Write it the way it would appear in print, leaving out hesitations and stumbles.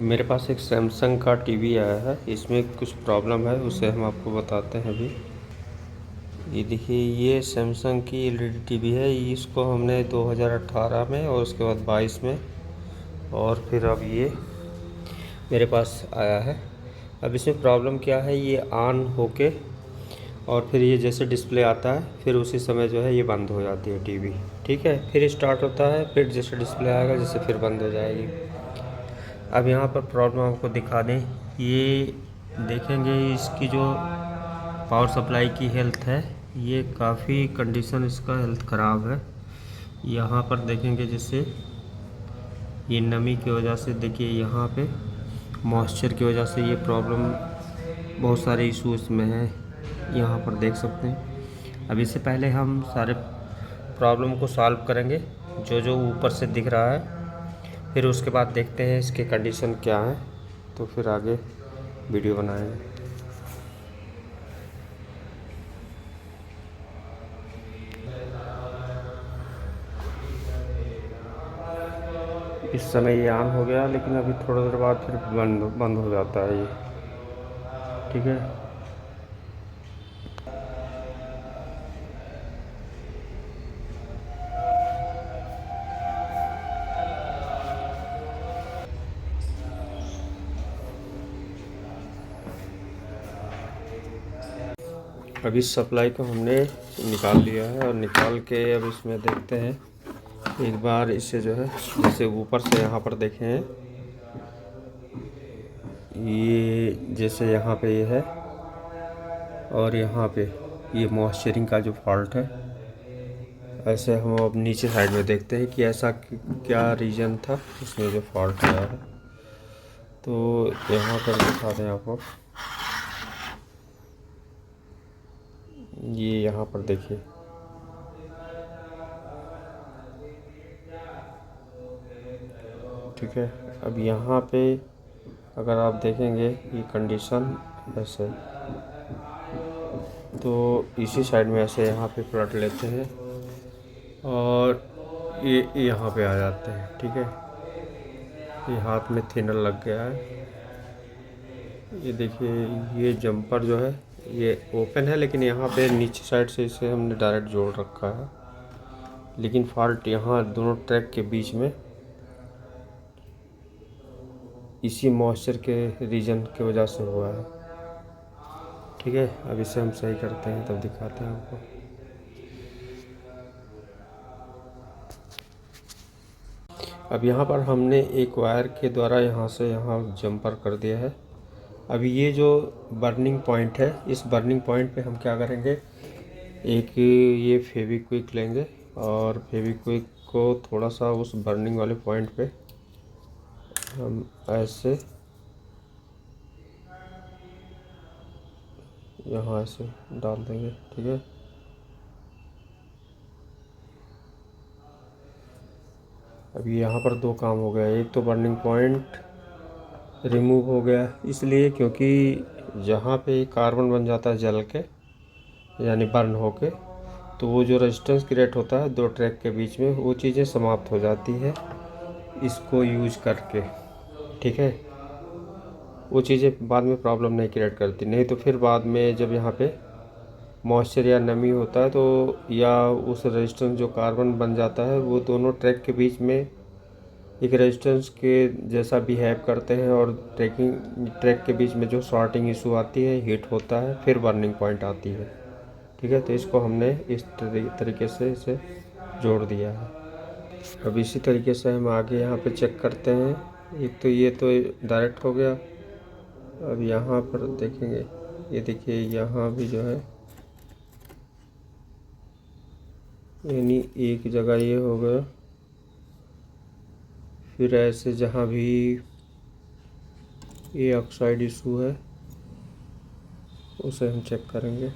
मेरे पास एक सैमसंग का टीवी आया है। इसमें कुछ प्रॉब्लम है, उसे हम आपको बताते हैं अभी। ये देखिए, ये सैमसंग की एलईडी टीवी है। इसको हमने 2018 में और उसके बाद 22 में और फिर अब ये मेरे पास आया है। अब इसमें प्रॉब्लम क्या है, ये ऑन होके और फिर ये जैसे डिस्प्ले आता है फिर उसी समय जो है ये बंद हो जाती है टीवी। ठीक है, फिर स्टार्ट होता है, फिर जैसे डिस्प्ले आएगा जैसे फिर बंद हो जाएगी। अब यहाँ पर प्रॉब्लम आपको दिखा दें, ये देखेंगे इसकी जो पावर सप्लाई की हेल्थ है, ये काफ़ी कंडीशन इसका हेल्थ ख़राब है। यहाँ पर देखेंगे जैसे ये नमी की वजह से, देखिए यहाँ पे मॉइस्चर की वजह से ये प्रॉब्लम, बहुत सारे इशू इसमें हैं, यहाँ पर देख सकते हैं। अब इससे पहले हम सारे प्रॉब्लम को सॉल्व करेंगे जो जो ऊपर से दिख रहा है, फिर उसके बाद देखते हैं इसके कंडीशन क्या है, तो फिर आगे वीडियो बनाएंगे। इस समय ये ऑन हो गया, लेकिन अभी थोड़ी देर बाद फिर बंद बंद हो जाता है ये। ठीक है, अब इस सप्लाई को हमने निकाल लिया है और निकाल के अब इसमें देखते हैं एक बार इसे जो है, जैसे ऊपर से यहाँ पर देखें ये, जैसे यहाँ पे ये है और यहाँ पे ये मॉइस्चरिंग का जो फॉल्ट है। ऐसे हम अब नीचे साइड में देखते हैं कि ऐसा क्या रीज़न था इसमें जो फॉल्ट आया है। तो यहाँ पर दिखा दें आपको, ये यहाँ पर देखिए, ठीक है। अब यहाँ पे अगर आप देखेंगे ये कंडीशन ऐसे, तो इसी साइड में ऐसे यहाँ पे पलट लेते हैं और ये यहाँ पे आ जाते हैं। ठीक है, ये हाथ में थिनर लग गया है। ये देखिए, ये जंपर जो है ये ओपन है, लेकिन यहाँ पे नीचे साइड से इसे हमने डायरेक्ट जोड़ रखा है, लेकिन फॉल्ट यहाँ दोनों ट्रैक के बीच में इसी मॉइस्चर के रीजन की वजह से हुआ है। ठीक है, अब इसे हम सही करते हैं तब दिखाते हैं आपको। अब यहाँ पर हमने एक वायर के द्वारा यहाँ से यहाँ जंपर कर दिया है। अभी ये जो बर्निंग पॉइंट है, इस बर्निंग पॉइंट पे हम क्या करेंगे, एक ये फेविक्विक लेंगे और फेविक्विक को थोड़ा सा उस बर्निंग वाले पॉइंट पे हम ऐसे यहाँ ऐसे डाल देंगे। ठीक है, अभी यहाँ पर दो काम हो गया। एक तो बर्निंग पॉइंट रिमूव हो गया, इसलिए क्योंकि जहाँ पे कार्बन बन जाता है जल के, यानी बर्न होके, तो वो जो रेजिस्टेंस क्रिएट होता है दो ट्रैक के बीच में, वो चीज़ें समाप्त हो जाती है इसको यूज करके। ठीक है, वो चीज़ें बाद में प्रॉब्लम नहीं क्रिएट करती, नहीं तो फिर बाद में जब यहाँ पे मॉइस्चर या नमी होता है, तो या उस रेजिस्टेंस जो कार्बन बन जाता है वो दोनों ट्रैक के बीच में एक रेजिस्टेंस के जैसा बिहेव करते हैं, और ट्रैक के बीच में जो शॉर्टिंग इशू आती है, हीट होता है, फिर बर्निंग पॉइंट आती है। ठीक है, तो इसको हमने इस तरीके से इसे जोड़ दिया है। अब इसी तरीके से हम आगे यहाँ पे चेक करते हैं। एक तो ये तो डायरेक्ट हो गया। अब यहाँ पर देखेंगे, ये देखिए यहाँ भी जो है, यानी एक जगह ये हो गया, फिर ऐसे जहाँ भी ये ऑक्साइड इशू है उसे हम चेक करेंगे।